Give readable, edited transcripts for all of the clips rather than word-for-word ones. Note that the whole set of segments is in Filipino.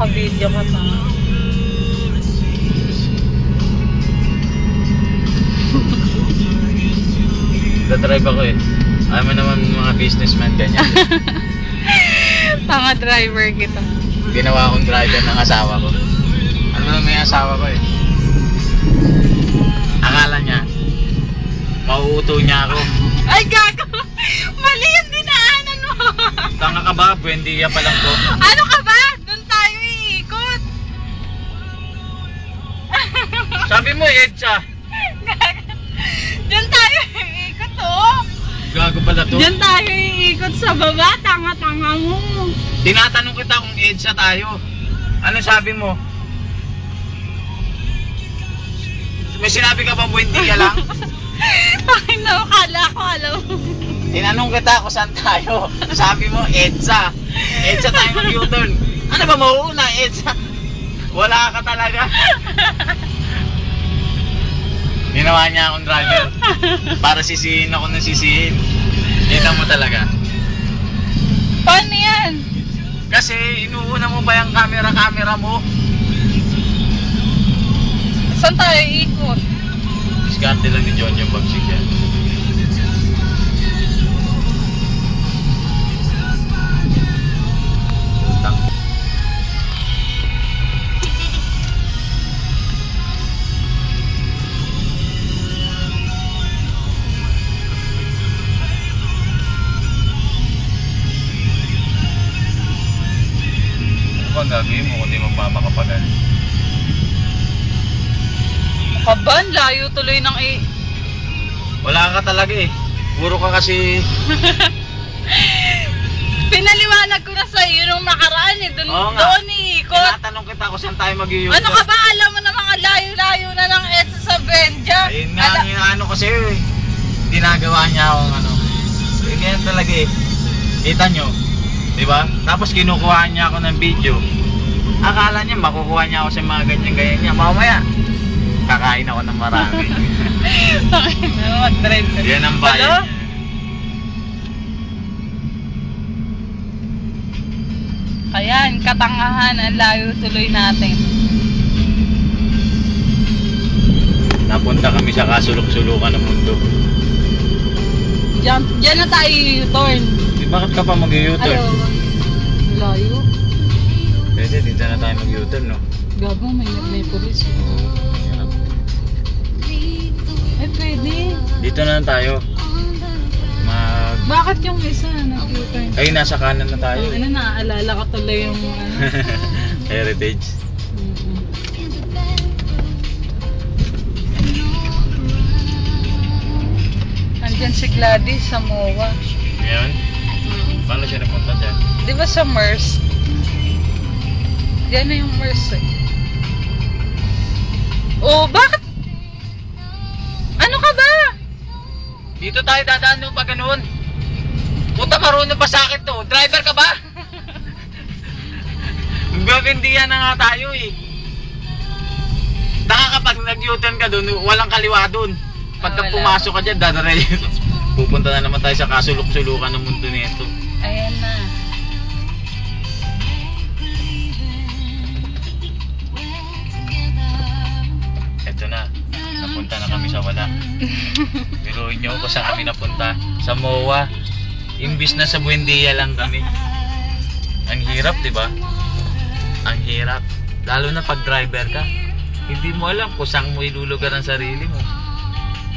naka-video ka pa. Nagdadrive ako eh. Alam mo naman mga businessman ganyan. Tanga driver kita. Ginawa akong driver ng asawa ko. Ano naman may asawa ko eh. Akala niya, mauuto niya ako. Ay, gago! Mali yung dinaanan mo! Tanga ka ba? Buendia pa lang to. Ano ka ba? Doon tayo iikot. Sabi mo, Edsa. Diyan tayo iikot, oh! Gago pala to. Diyan tayo iikot sa baba. Tanga-tanga mo. Tinatanong kita kung Edsa tayo. Ano sabi mo? May sinabi ka bang Buendia lang? Ay, no, kala ko, alam mo. Tinanong kita kung saan tayo. Sabi mo, Edsa. Edsa tayo mag-U-turn. Ano ba mauuna, Edsa? Wala ka talaga. Ginawa niya akong driver. Para sisihin ako ng sisihin. Kita mo talaga. Paano yan? Kasi inuuna mo ba yung camera mo? Saan tayo iikot? Diskarte lang ni John yung bagsig yan. Utang. Ano bang gagawin mo kung di magpapakapagal? Kaban, layo tuloy ng Wala ka talaga eh. Puro ka kasi... Pinaliwanag ko na sa iyo nung nakaraan eh. Doon iikot. Tinatanong kita kung saan tayo mag-u-turn. Ano ka ba? Alam mo na mga layo-layo na ng EDSA sa Benja. Ayun nga, yung ano kasi ginagawa niya akong ano. Ganyan talaga eh. Kita nyo. Diba? Tapos kinukuha niya ako ng video. Akala niya makukuha niya ako sa mga ganyan-ganyan niya. Mamaya kakain ako ng marami. Mag-drive ka. Yan ang bayan. Ayan, katangahan. Ang layo tuloy natin. Napunta kami sa kasulok-sulukan ng mundo. Diyan na tayo u-turn. Bakit ka pa mag-u-turn? Layo. Pwede, dito na tayo mag-u-turn, no? Gago, may pulis. Eh, pwede. Dito na lang tayo. Bakit yung isa nag-u-turn? Ay, nasa kanan na tayo. Ano, naaalala ko tuloy yung Heritage. Andyan si Gladys sa MOA. Ngayon? Paano siya napunta dyan? Di ba sa MERS? Diyan na yung MERS eh. Oh, bakit? Ano ka ba? Dito tayo dadaan nung pag ganoon. Puta, marunong pa sa akin to. Driver ka ba? Gagandihan na nga tayo eh. Taka kapag nag-U-turn ka doon, walang kaliwa doon. Pagka pumasok ka dyan, dadaray. Pupunta na naman tayo sa kasulok-sulukan ng mundo nito. Ayan na. Eto na. Napunta na kami sa wala. Biruin nyo kung saan kami napunta. Sa MOA. Imbis na sa Buendia lang kami. Ang hirap, di ba? Ang hirap. Lalo na pag driver ka. Hindi mo alam kung saan mo ilulugar ang sarili mo.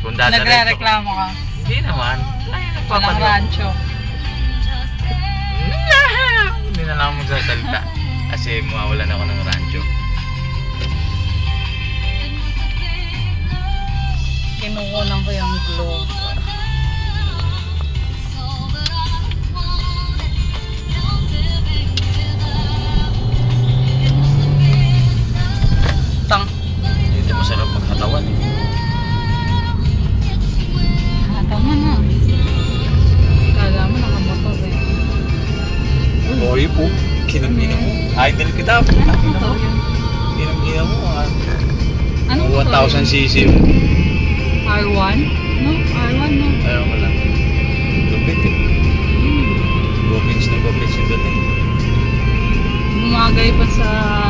Kung Nagre-reklamo ka? Hindi naman. Ay, Walang rancho. Hindi na lang ako magsasalita. Kasi mawawalan ako ng rancho. Kinukunan ko yung globe. Tang. Hindi masarap maghatawan eh. Tama na. Kala mo nakamotor eh. Boy po. Kinamina mo. Idol kita. Kinamina mo. Anong 1000cc. R1? No? R1 no? Ayaw ko lang. Lupit eh. Gopins na gopins yung dating. Bumaga Magkaiba sa